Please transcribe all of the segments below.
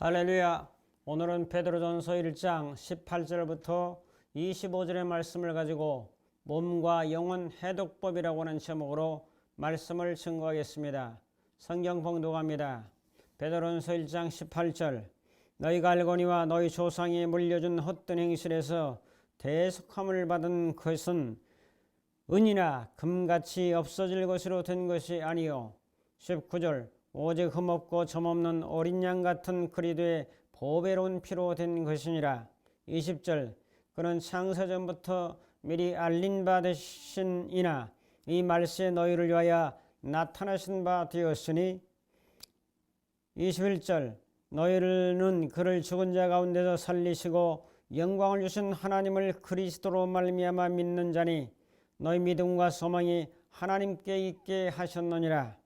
할렐루야. 오늘은 베드로전서 1장 18절부터 25절의 말씀을 가지고 몸과 영혼 해독법이라고 하는 제목으로 말씀을 증거하겠습니다. 성경 봉독합니다. 베드로전서 1장 18절. 너희가 알거니와 너희 조상이 물려준 헛된 행실에서 대속함을 받은 것은 은이나 금같이 없어질 것으로 된 것이 아니요 19절. 오직 흠없고 점없는 어린 양 같은 그리스도의 보배로운 피로 된 것이니라. 20절. 그는 창세전부터 미리 알린 바 되신 이나 이 말세에 너희를 위하여 나타나신 바 되었으니. 21절. 너희는 그를 죽은 자 가운데서 살리시고 영광을 주신 하나님을 그리스도로 말미암아 믿는 자니 너희 믿음과 소망이 하나님께 있게 하셨느니라.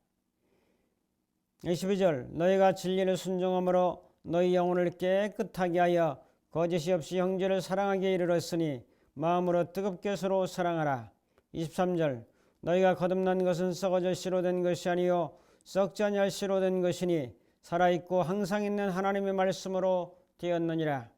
22절. 너희가 진리를 순종함으로 너희 영혼을 깨끗하게 하여 거짓이 없이 형제를 사랑하게 이르렀으니 마음으로 뜨겁게 서로 사랑하라. 23절. 너희가 거듭난 것은 썩어져 씨로 된 것이 아니요 썩지 아니할 씨로 된 것이니 살아있고 항상 있는 하나님의 말씀으로 되었느니라.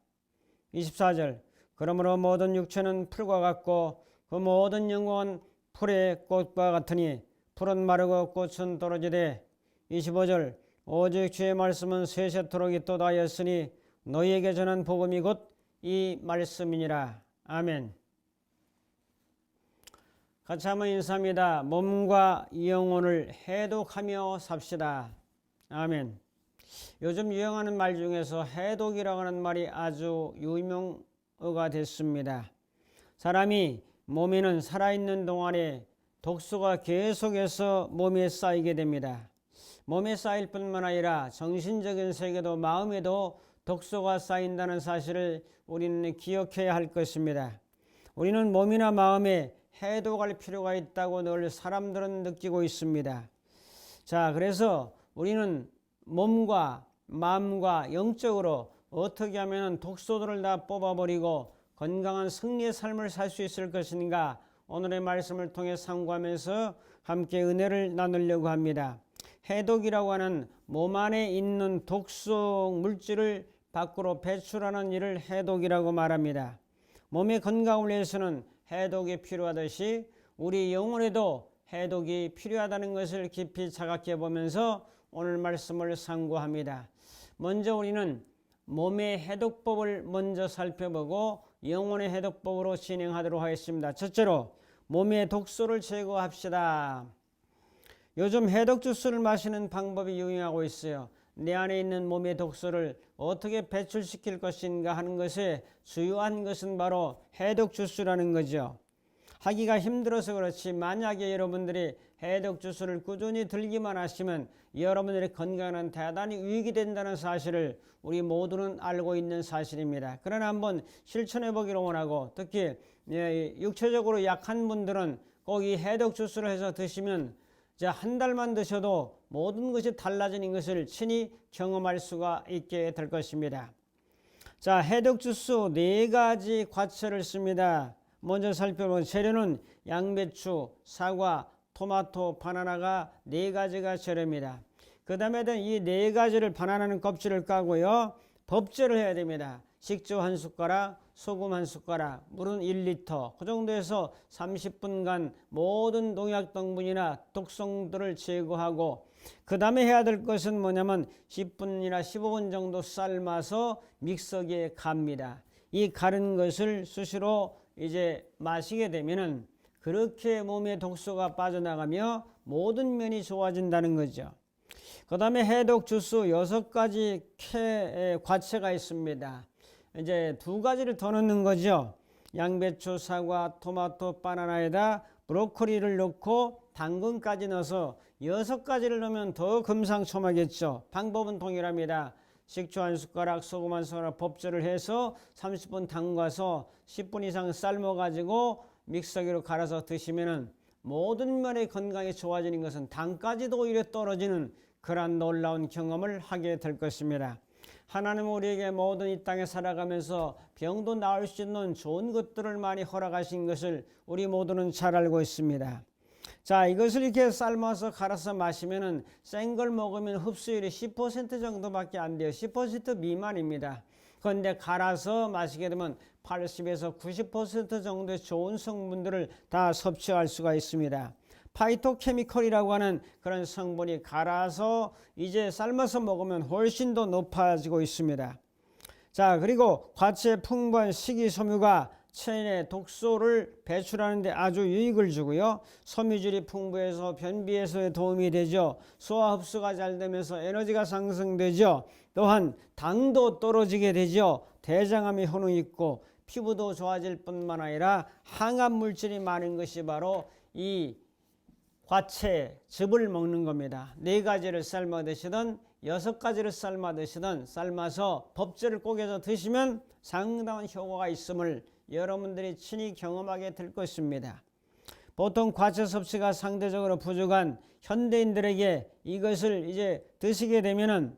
24절. 그러므로 모든 육체는 풀과 같고 그 모든 영광은 풀의 꽃과 같으니 풀은 마르고 꽃은 떨어지되. 25절. 오직 주의 말씀은 세세토록 있도다하였으니 너희에게 전한 복음이 곧 이 말씀이니라. 아멘. 같이 한번 인사합니다. 몸과 영혼을 해독하며 삽시다. 아멘. 요즘 유행하는 말 중에서 해독이라고 하는 말이 아주 유명어가 됐습니다. 사람이 몸에는 살아있는 동안에 독소가 계속해서 몸에 쌓이게 됩니다. 몸에 쌓일 뿐만 아니라 정신적인 세계도 마음에도 독소가 쌓인다는 사실을 우리는 기억해야 할 것입니다. 우리는 몸이나 마음에 해독할 필요가 있다고 늘 사람들은 느끼고 있습니다. 자, 그래서 우리는 몸과 마음과 영적으로 어떻게 하면 독소들을 다 뽑아버리고 건강한 승리의 삶을 살 수 있을 것인가, 오늘의 말씀을 통해 상고하면서 함께 은혜를 나누려고 합니다. 해독이라고 하는 몸 안에 있는 독소 물질을 밖으로 배출하는 일을 해독이라고 말합니다. 몸의 건강을 위해서는 해독이 필요하듯이 우리 영혼에도 해독이 필요하다는 것을 깊이 자각해 보면서 오늘 말씀을 상고합니다. 먼저 우리는 몸의 해독법을 먼저 살펴보고 영혼의 해독법으로 진행하도록 하겠습니다. 첫째로 몸의 독소를 제거합시다. 요즘 해독 주스를 마시는 방법이 유행하고 있어요. 내 안에 있는 몸의 독소를 어떻게 배출시킬 것인가 하는 것에 주요한 것은 바로 해독 주스라는 거죠. 하기가 힘들어서 그렇지 만약에 여러분들이 해독 주스를 꾸준히 들기만 하시면 여러분들의 건강은 대단히 유익이 된다는 사실을 우리 모두는 알고 있는 사실입니다. 그러나 한번 실천해 보기를 원하고, 특히 육체적으로 약한 분들은 꼭 이 해독 주스를 해서 드시면 한 달만 드셔도 모든 것이 달라지는 것을 친히 경험할 수가 있게 될 것입니다. 자, 해독 주스 4가지 과채를 씁니다. 먼저 살펴본 재료는 양배추, 사과, 토마토, 바나나가 4가지가 재료입니다. 그 다음에 이 4가지를 바나나는 껍질을 까고요, 법제를 해야 됩니다. 식초 1숟가락, 소금 1숟가락, 물은 1리터, 그 정도에서 30분간 모든 농약 성분이나 독성들을 제거하고, 그 다음에 해야 될 것은 뭐냐면 10분이나 15분 정도 삶아서 믹서기에 갑니다. 이 갈은 것을 수시로 이제 마시게 되면은 그렇게 몸에 독소가 빠져나가며 모든 면이 좋아진다는 거죠. 그 다음에 해독 주스 6가지 과채가 있습니다. 이제 2가지를 더 넣는 거죠. 양배추, 사과, 토마토, 바나나에다 브로콜리를 넣고 당근까지 넣어서 6가지를 넣으면 더 금상첨화겠죠. 방법은 동일합니다. 식초 1숟가락, 소금 1숟가락 법제를 해서 30분 담가서 10분 이상 삶아가지고 믹서기로 갈아서 드시면은 모든 면의 건강이 좋아지는 것은 당까지도 오히려 떨어지는 그러한 놀라운 경험을 하게 될 것입니다. 하나님은 우리에게 모든 이 땅에 살아가면서 병도 나을 수 있는 좋은 것들을 많이 허락하신 것을 우리 모두는 잘 알고 있습니다. 자, 이것을 이렇게 삶아서 갈아서 마시면은 센 걸 먹으면 흡수율이 10% 정도밖에 안 돼요. 10% 미만입니다. 그런데 갈아서 마시게 되면 80에서 90% 정도의 좋은 성분들을 다 섭취할 수가 있습니다. 파이토케미컬이라고 하는 그런 성분이 갈아서 이제 삶아서 먹으면 훨씬 더 높아지고 있습니다. 자, 그리고 과채의 풍부한 식이섬유가 체내 독소를 배출하는 데 아주 유익을 주고요. 섬유질이 풍부해서 변비에서의 도움이 되죠. 소화 흡수가 잘 되면서 에너지가 상승되죠. 또한 당도 떨어지게 되죠. 대장암의 효능이 있고 피부도 좋아질 뿐만 아니라 항암 물질이 많은 것이 바로 이 과채 즙을 먹는 겁니다. 4가지를 삶아 드시든 6가지를 삶아 드시든 삶아서 법제를 꼬개서 드시면 상당한 효과가 있음을 여러분들이 친히 경험하게 될 것입니다. 보통 과채 섭취가 상대적으로 부족한 현대인들에게 이것을 이제 드시게 되면은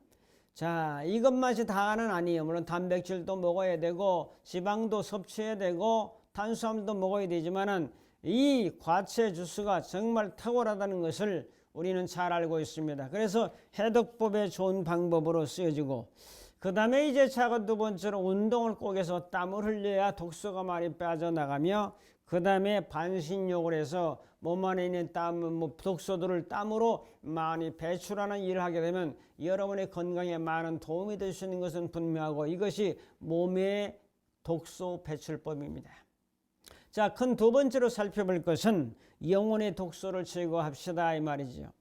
자, 이것 맛이 다는 아니에요. 물론 단백질도 먹어야 되고 지방도 섭취해야 되고 탄수화물도 먹어야 되지만은 이 과채 주스가 정말 탁월하다는 것을 우리는 잘 알고 있습니다. 그래서 해독법에 좋은 방법으로 쓰여지고 그 다음에 이제 차가 두 번째로 운동을 꼭 해서 땀을 흘려야 독소가 많이 빠져나가며 그 다음에 반신욕을 해서 몸 안에 있는 독소들을 땀으로 많이 배출하는 일을 하게 되면 여러분의 건강에 많은 도움이 될 수 있는 것은 분명하고 이것이 몸의 독소 배출법입니다. 자, 큰 두 번째로 살펴볼 것은 영혼의 독소를 제거합시다 이 말이죠.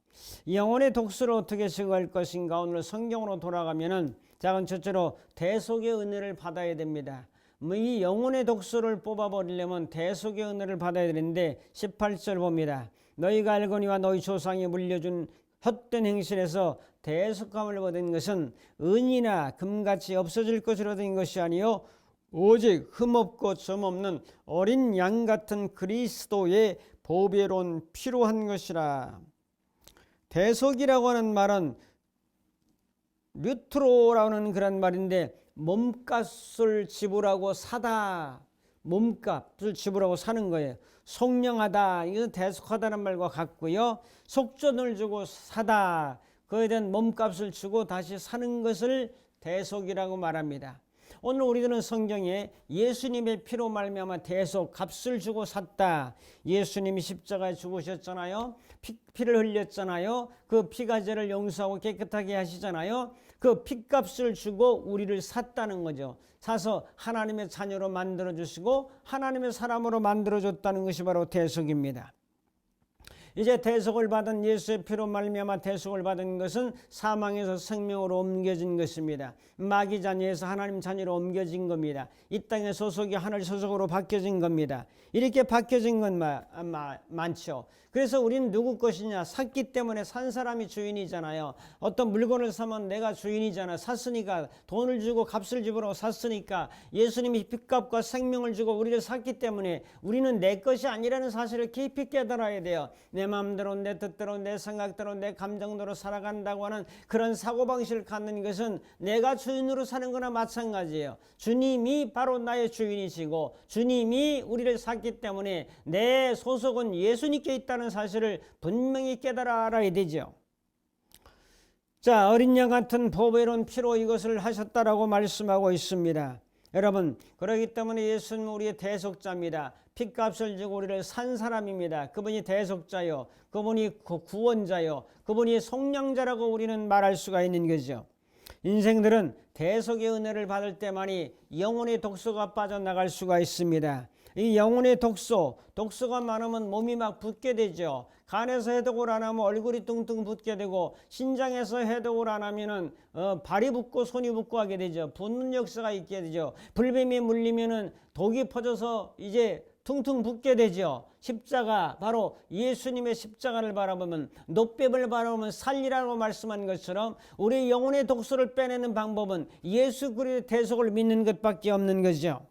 영혼의 독소를 어떻게 제거할 것인가 오늘 성경으로 돌아가면은 작은 첫째로 대속의 은혜를 받아야 됩니다. 이 영혼의 독소를 뽑아버리려면 대속의 은혜를 받아야 되는데 18절 봅니다. 너희가 알거니와 너희 조상이 물려준 헛된 행실에서 대속함을 얻은 것은 은이나 금같이 없어질 것으로 된 것이 아니요 오직 흠없고 점없는 어린 양 같은 그리스도의 보배로운 피로 한 것이라. 대속이라고 하는 말은 류트로라는 그런 말인데 몸값을 지불하고 사다, 몸값을 지불하고 사는 거예요. 속량하다, 이것은 대속하다는 말과 같고요. 속전을 주고 사다, 그에 대한 몸값을 주고 다시 사는 것을 대속이라고 말합니다. 오늘 우리들은 성경에 예수님의 피로 말미암아 대속, 값을 주고 샀다. 예수님이 십자가에 죽으셨잖아요. 피를 흘렸잖아요. 그 피가 죄를 용서하고 깨끗하게 하시잖아요. 그 피값을 주고 우리를 샀다는 거죠. 사서 하나님의 자녀로 만들어주시고 하나님의 사람으로 만들어줬다는 것이 바로 대속입니다. 이제 대속을 받은 예수의 피로 말미암아 대속을 받은 것은 사망에서 생명으로 옮겨진 것입니다. 마귀 자녀에서 하나님 자녀로 옮겨진 겁니다. 이 땅의 소속이 하늘 소속으로 바뀌어진 겁니다. 이렇게 바뀌어진 건 많죠. 그래서 우리는 누구 것이냐? 샀기 때문에 산 사람이 주인이잖아요. 어떤 물건을 사면 내가 주인이잖아. 샀으니까 돈을 주고 값을 지불하고 샀으니까 예수님이 핏값과 생명을 주고 우리를 샀기 때문에 우리는 내 것이 아니라는 사실을 깊이 깨달아야 돼요. 내 마음대로 내 뜻대로 내 생각대로 내 감정대로 살아간다고 하는 그런 사고방식을 갖는 것은 내가 주인으로 사는 거나 마찬가지예요. 주님이 바로 나의 주인이시고 주님이 우리를 샀기 때문에 내 소속은 예수님께 있다는 사실을 분명히 깨달아 알아야 되죠. 자, 어린 양 같은 보배로운 피로 이것을 하셨다라고 말씀하고 있습니다. 여러분, 그렇기 때문에 예수는 우리의 대속자입니다. 핏값을 주고 우리를 산 사람입니다. 그분이 대속자요, 그분이 구원자요, 그분이 속량자라고 우리는 말할 수가 있는 거죠. 인생들은 대속의 은혜를 받을 때만이 영혼의 독소가 빠져나갈 수가 있습니다. 이 영혼의 독소가 많으면 몸이 막 붓게 되죠. 간에서 해독을 안 하면 얼굴이 뚱뚱 붓게 되고 신장에서 해독을 안 하면은 발이 붓고 손이 붓고 하게 되죠. 붓는 역사가 있게 되죠. 불뱀이 물리면은 독이 퍼져서 이제 퉁퉁 붓게 되죠. 십자가, 바로 예수님의 십자가를 바라보면, 놋뱀을 바라보면 살리라고 말씀한 것처럼 우리 영혼의 독소를 빼내는 방법은 예수 그리스도의 대속을 믿는 것밖에 없는 거죠.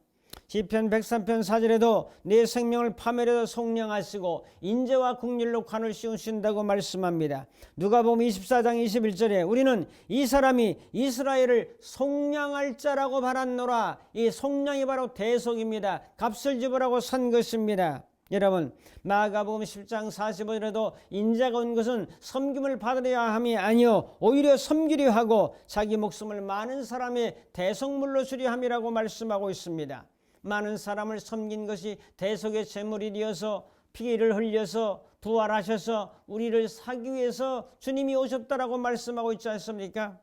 시편 103편 4절에도 내 생명을 파멸해서 속량하시고 인재와 국률로 관을 씌우신다고 말씀합니다. 누가복음 24장 21절에 우리는 이 사람이 이스라엘을 속량할 자라고 바랐노라. 이 속량이 바로 대속입니다. 값을 지불하고 산 것입니다. 여러분, 마가복음 10장 45절에도 인자가 온 것은 섬김을 받으려 함이 아니요 오히려 섬기려 하고 자기 목숨을 많은 사람의 대속물로 주려 함이라고 말씀하고 있습니다. 많은 사람을 섬긴 것이 대속의 제물이 되어서 피를 흘려서 부활하셔서 우리를 사기 위해서 주님이 오셨다라고 말씀하고 있지 않습니까?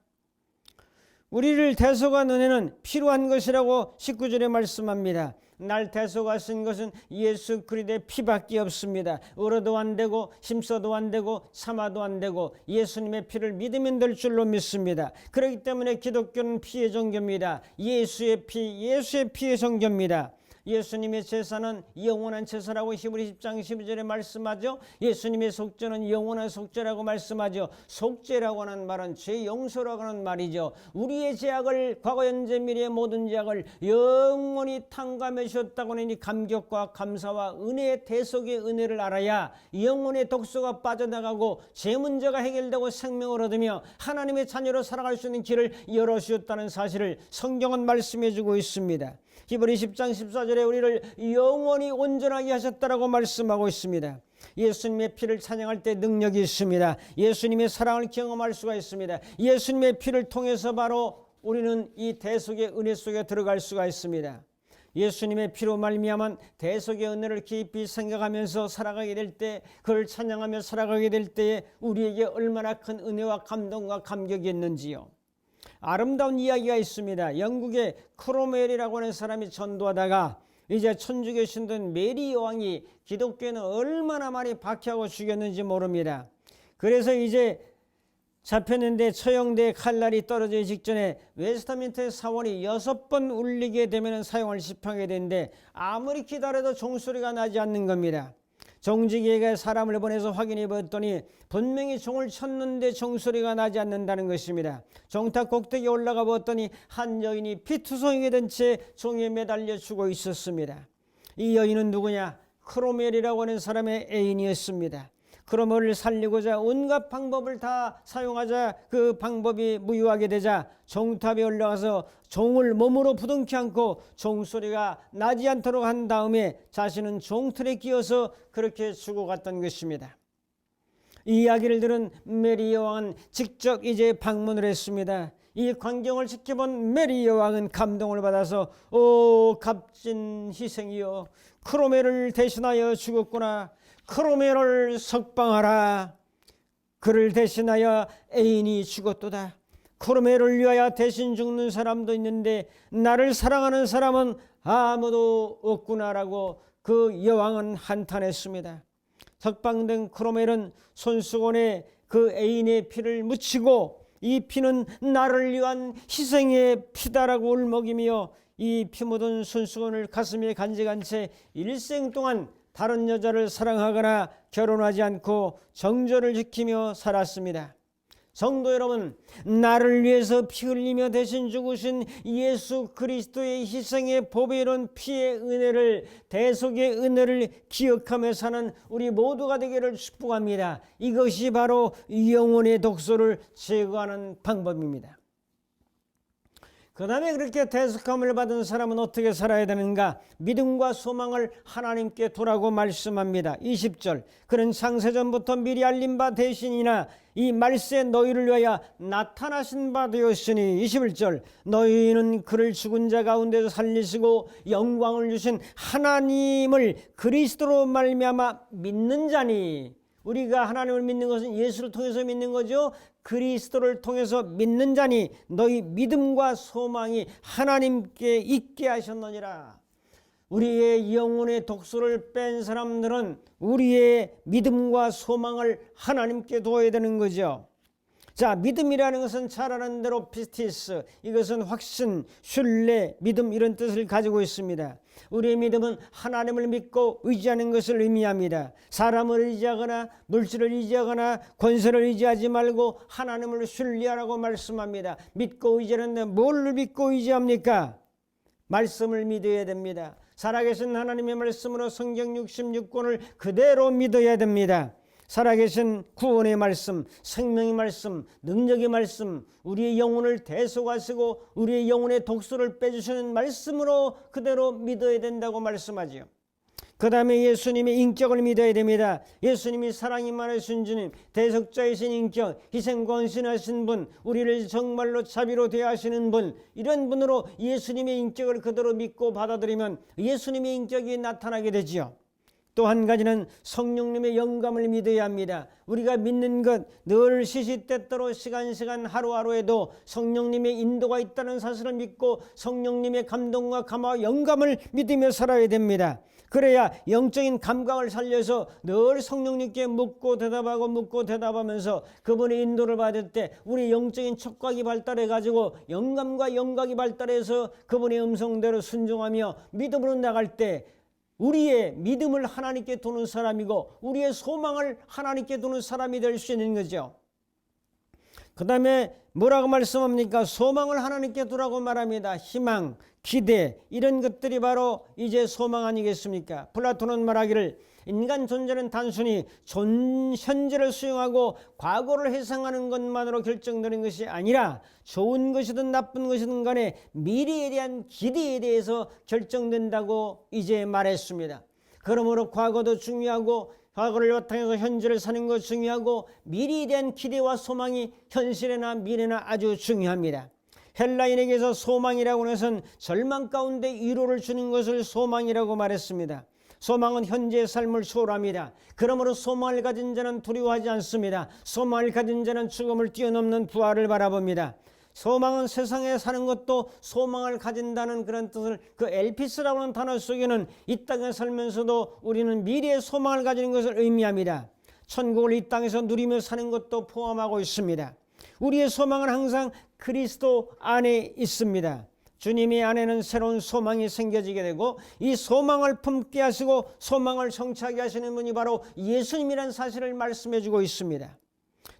우리를 대속한 은혜는 필요한 것이라고 19절에 말씀합니다. 날 대속하신 것은 예수 그리스도의 피밖에 없습니다. 울어도 안 되고 힘써도 안 되고 참아도 안 되고 예수님의 피를 믿으면 될 줄로 믿습니다. 그렇기 때문에 기독교는 피의 종교입니다. 예수의 피의 종교입니다. 예수님의 제사는 영원한 제사라고 히브리 10장 12절에 말씀하죠. 예수님의 속죄는 영원한 속죄라고 말씀하죠. 속죄라고 하는 말은 죄 용서라고 하는 말이죠. 우리의 죄악을 과거 현재 미래의 모든 죄악을 영원히 탕감해 주셨다고 하니 감격과 감사와 은혜의 대속의 은혜를 알아야 영혼의 독소가 빠져나가고 죄 문제가 해결되고 생명을 얻으며 하나님의 자녀로 살아갈 수 있는 길을 열어주셨다는 사실을 성경은 말씀해 주고 있습니다. 히브리 10장 14절에 우리를 영원히 온전하게 하셨다라고 말씀하고 있습니다. 예수님의 피를 찬양할 때 능력이 있습니다. 예수님의 사랑을 경험할 수가 있습니다. 예수님의 피를 통해서 바로 우리는 이 대속의 은혜 속에 들어갈 수가 있습니다. 예수님의 피로 말미암은 대속의 은혜를 깊이 생각하면서 살아가게 될 때, 그를 찬양하며 살아가게 될 때에 우리에게 얼마나 큰 은혜와 감동과 감격이 있는지요. 아름다운 이야기가 있습니다. 영국의 크로멜이라고 하는 사람이 전도하다가 이제 천주교 신도인 메리 여왕이 기독교에는 얼마나 많이 박해하고 죽였는지 모릅니다. 그래서 이제 잡혔는데 처형대 칼날이 떨어지기 직전에 웨스트민스터 사원이 6번 울리게 되면 사형을 집행하게 되는데 아무리 기다려도 종소리가 나지 않는 겁니다. 종직에게 사람을 보내서 확인해 봤더니 분명히 종을 쳤는데 종소리가 나지 않는다는 것입니다. 종탑 꼭대기에 올라가 봤더니 한 여인이 피투성이게 된 채 종에 매달려 죽어 있었습니다. 이 여인은 누구냐? 크로멜이라고 하는 사람의 애인이었습니다. 크로멜을 살리고자 온갖 방법을 다 사용하자 그 방법이 무효하게 되자 종탑에 올라가서 종을 몸으로 부둥켜 안고 종소리가 나지 않도록 한 다음에 자신은 종틀에 끼어서 그렇게 죽어갔던 것입니다. 이 이야기를 들은 메리 여왕은 직접 이제 방문을 했습니다. 이 광경을 지켜본 메리 여왕은 감동을 받아서 오 값진 희생이여, 크로멜을 대신하여 죽었구나. 크로멜을 석방하라. 그를 대신하여 애인이 죽었도다. 크로멜을 위하여 대신 죽는 사람도 있는데 나를 사랑하는 사람은 아무도 없구나라고 그 여왕은 한탄했습니다. 석방된 크로멜은 손수건에 그 애인의 피를 묻히고 이 피는 나를 위한 희생의 피다라고 울먹이며 이 피 묻은 손수건을 가슴에 간직한 채 일생 동안 다른 여자를 사랑하거나 결혼하지 않고 정절을 지키며 살았습니다. 성도 여러분, 나를 위해서 피 흘리며 대신 죽으신 예수 그리스도의 희생의 보배로운 피의 은혜를, 대속의 은혜를 기억하며 사는 우리 모두가 되기를 축복합니다. 이것이 바로 영혼의 독소를 제거하는 방법입니다. 그 다음에 그렇게 대속함을 받은 사람은 어떻게 살아야 되는가? 믿음과 소망을 하나님께 두라고 말씀합니다. 20절, 그는 창세전부터 미리 알린 바 대신이나 이 말세 너희를 위하여 나타나신 바 되었으니. 21절, 너희는 그를 죽은 자 가운데서 살리시고 영광을 주신 하나님을 그리스도로 말미암아 믿는 자니. 우리가 하나님을 믿는 것은 예수를 통해서 믿는 거죠. 그리스도를 통해서 믿는 자니 너희 믿음과 소망이 하나님께 있게 하셨느니라. 우리의 영혼의 독소를 뺀 사람들은 우리의 믿음과 소망을 하나님께 두어야 되는 거죠. 자, 믿음이라는 것은 잘 아는 대로 피스티스, 이것은 확신, 신뢰, 믿음 이런 뜻을 가지고 있습니다. 우리의 믿음은 하나님을 믿고 의지하는 것을 의미합니다. 사람을 의지하거나 물질을 의지하거나 권세를 의지하지 말고 하나님을 신뢰하라고 말씀합니다. 믿고 의지하는데 뭘 믿고 의지합니까? 말씀을 믿어야 됩니다. 살아계신 하나님의 말씀으로 성경 66권을 그대로 믿어야 됩니다. 살아계신 구원의 말씀, 생명의 말씀, 능력의 말씀, 우리의 영혼을 대속하시고 우리의 영혼의 독소를 빼주시는 말씀으로 그대로 믿어야 된다고 말씀하지요. 그 다음에 예수님의 인격을 믿어야 됩니다. 예수님이 사랑이 많으신 주님, 대속자이신 인격, 희생권신하신 분, 우리를 정말로 자비로 대하시는 분, 이런 분으로 예수님의 인격을 그대로 믿고 받아들이면 예수님의 인격이 나타나게 되지요. 또 한 가지는 성령님의 영감을 믿어야 합니다. 우리가 믿는 것 늘 시시때때로 시간 하루하루에도 성령님의 인도가 있다는 사실을 믿고 성령님의 감동과 감화와 영감을 믿으며 살아야 됩니다. 그래야 영적인 감각을 살려서 늘 성령님께 묻고 대답하면서 그분의 인도를 받을 때 우리 영적인 촉각이 발달해 가지고 영감과 영각이 발달해서 그분의 음성대로 순종하며 믿음으로 나갈 때 우리의 믿음을 하나님께 두는 사람이고 우리의 소망을 하나님께 두는 사람이 될 수 있는 거죠. 그 다음에 뭐라고 말씀합니까? 소망을 하나님께 두라고 말합니다. 희망, 기대, 이런 것들이 바로 이제 소망 아니겠습니까? 플라톤은 말하기를 인간 존재는 단순히 현재를 수용하고 과거를 회상하는 것만으로 결정되는 것이 아니라 좋은 것이든 나쁜 것이든 간에 미래에 대한 기대에 대해서 결정된다고 이제 말했습니다. 그러므로 과거도 중요하고 과거를 바탕해서 현재를 사는 것 중요하고 미래에 대한 기대와 소망이 현실이나 미래나 아주 중요합니다. 헬라인에게서 소망이라고 하는 것은 절망 가운데 위로를 주는 것을 소망이라고 말했습니다. 소망은 현재의 삶을 초월합니다. 그러므로 소망을 가진 자는 두려워하지 않습니다. 소망을 가진 자는 죽음을 뛰어넘는 부활을 바라봅니다. 소망은 세상에 사는 것도 소망을 가진다는 그런 뜻을 그 엘피스라고 하는 단어 속에는 이 땅에 살면서도 우리는 미래의 소망을 가지는 것을 의미합니다. 천국을 이 땅에서 누리며 사는 것도 포함하고 있습니다. 우리의 소망은 항상 그리스도 안에 있습니다. 주님의 안에는 새로운 소망이 생겨지게 되고 이 소망을 품게 하시고 소망을 성취하게 하시는 분이 바로 예수님이라는 사실을 말씀해 주고 있습니다.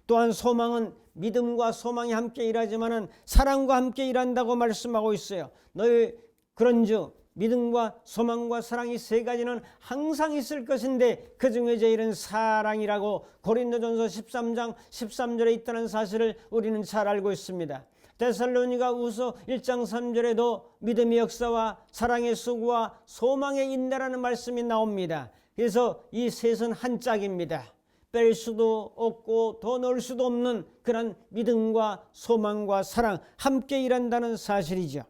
또한 소망은 믿음과 소망이 함께 일하지만은 사랑과 함께 일한다고 말씀하고 있어요. 너희 그런즉 믿음과 소망과 사랑이 세 가지는 항상 있을 것인데 그중에 제일은 사랑이라고 고린도전서 13장 13절에 있다는 사실을 우리는 잘 알고 있습니다. 데살로니가후서 1장 3절에도 믿음의 역사와 사랑의 수고와 소망의 인내라는 말씀이 나옵니다. 그래서 이 셋은 한 짝입니다. 뺄 수도 없고 더 넣을 수도 없는 그런 믿음과 소망과 사랑 함께 일한다는 사실이죠.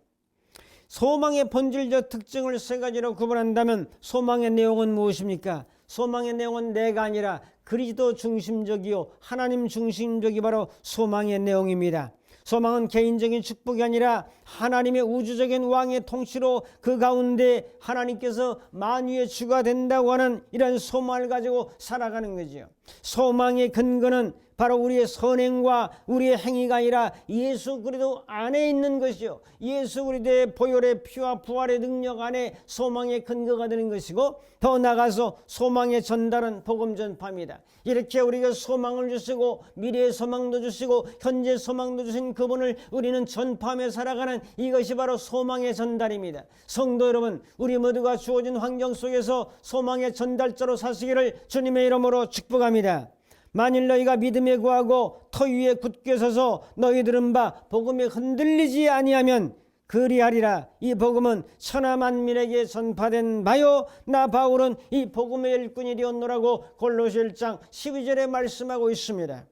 소망의 본질적 특징을 세 가지로 구분한다면 소망의 내용은 무엇입니까? 소망의 내용은 내가 아니라 그리스도 중심적이요 하나님 중심적이 바로 소망의 내용입니다. 소망은 개인적인 축복이 아니라 하나님의 우주적인 왕의 통치로 그 가운데 하나님께서 만유의 주가 된다고 하는 이런 소망을 가지고 살아가는 거죠. 소망의 근거는 바로 우리의 선행과 우리의 행위가 아니라 예수 그리스도 안에 있는 것이요. 예수 그리스도의 보혈의 피와 부활의 능력 안에 소망의 근거가 되는 것이고 더 나아가서 소망의 전달은 복음 전파입니다. 이렇게 우리가 소망을 주시고 미래의 소망도 주시고 현재 소망도 주신 그분을 우리는 전파하며 살아가는 이것이 바로 소망의 전달입니다. 성도 여러분, 우리 모두가 주어진 환경 속에서 소망의 전달자로 사시기를 주님의 이름으로 축복합니다. 만일 너희가 믿음에 구하고 터 위에 굳게 서서 너희들은 바 복음에 흔들리지 아니하면 그리하리라. 이 복음은 천하 만민에게 전파된 바요 나 바울은 이 복음의 일꾼이 되었노라고 골로새 1장 12절에 말씀하고 있습니다.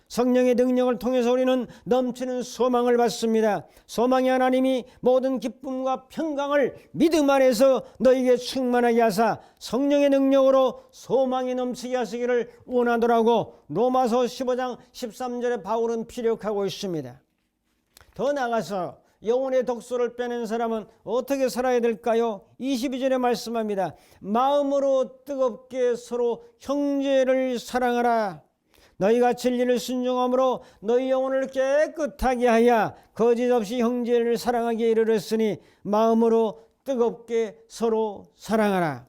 성령의 능력을 통해서 우리는 넘치는 소망을 받습니다. 소망의 하나님이 모든 기쁨과 평강을 믿음 안에서 너에게 충만하게 하사 성령의 능력으로 소망이 넘치게 하시기를 원하더라고 로마서 15장 13절에 바울은 피력하고 있습니다. 더 나아가서 영혼의 독소를 빼낸 사람은 어떻게 살아야 될까요? 22절에 말씀합니다. 마음으로 뜨겁게 서로 형제를 사랑하라. 너희가 진리를 순종함으로 너희 영혼을 깨끗하게 하여 거짓 없이 형제를 사랑하기에 이르렀으니 마음으로 뜨겁게 서로 사랑하라.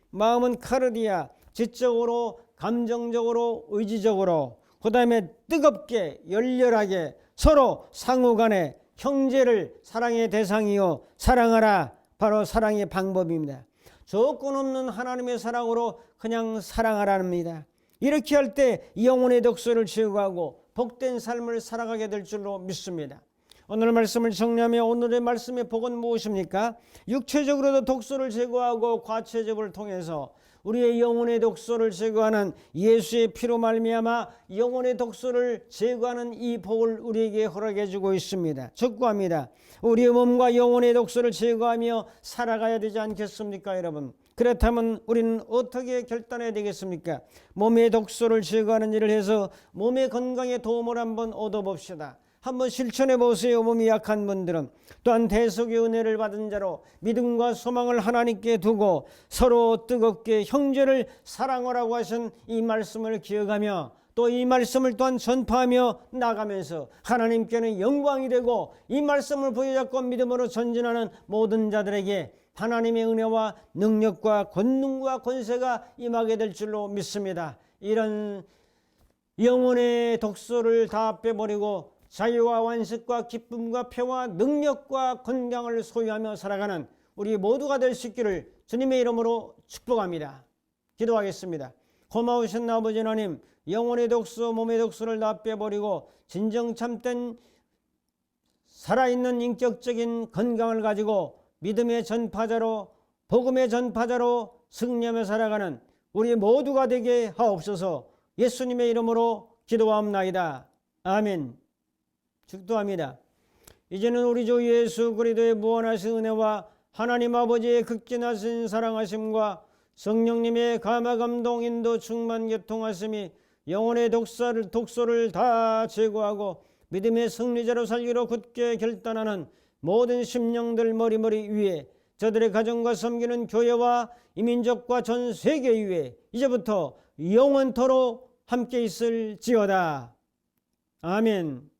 마음은 카르디아, 지적으로 감정적으로 의지적으로 그 다음에 뜨겁게 열렬하게 서로 상호간에 형제를 사랑의 대상이요 사랑하라. 바로 사랑의 방법입니다. 조건 없는 하나님의 사랑으로 그냥 사랑하랍니다. 이렇게 할 때 영혼의 독소를 제거하고 복된 삶을 살아가게 될 줄로 믿습니다. 오늘 말씀을 정리하며 오늘의 말씀의 복은 무엇입니까? 육체적으로도 독소를 제거하고 과체접을 통해서 우리의 영혼의 독소를 제거하는 예수의 피로 말미암아 영혼의 독소를 제거하는 이 복을 우리에게 허락해 주고 있습니다. 촉구합니다. 우리의 몸과 영혼의 독소를 제거하며 살아가야 되지 않겠습니까, 여러분? 그렇다면 우리는 어떻게 결단해야 되겠습니까? 몸의 독소를 제거하는 일을 해서 몸의 건강에 도움을 한번 얻어봅시다. 한번 실천해 보세요. 몸이 약한 분들은. 또한 대속의 은혜를 받은 자로 믿음과 소망을 하나님께 두고 서로 뜨겁게 형제를 사랑하라고 하신 이 말씀을 기억하며 또 이 말씀을 또한 전파하며 나가면서 하나님께는 영광이 되고 이 말씀을 부여잡고 믿음으로 전진하는 모든 자들에게 하나님의 은혜와 능력과 권능과 권세가 임하게 될 줄로 믿습니다. 이런 영혼의 독소를 다 빼버리고 자유와 완식과 기쁨과 평화, 능력과 건강을 소유하며 살아가는 우리 모두가 될 수 있기를 주님의 이름으로 축복합니다. 기도하겠습니다. 고마우신 아버지 하나님, 영혼의 독소, 몸의 독소를 다 빼버리고 진정 참된 살아있는 인격적인 건강을 가지고 믿음의 전파자로, 복음의 전파자로 승리하며 살아가는 우리 모두가 되게 하옵소서. 예수님의 이름으로 기도하옵나이다. 아멘. 축도합니다. 이제는 우리 주 예수 그리스도의 무한하신 은혜와 하나님 아버지의 극진하신 사랑하심과 성령님의 감화 감동 인도 충만 교통하심이 영혼의 독소를 다 제거하고 믿음의 승리자로 살기로 굳게 결단하는 모든 심령들 머리머리 위에 저들의 가정과 섬기는 교회와 이민족과 전 세계 위에 이제부터 영원토록 함께 있을지어다. 아멘.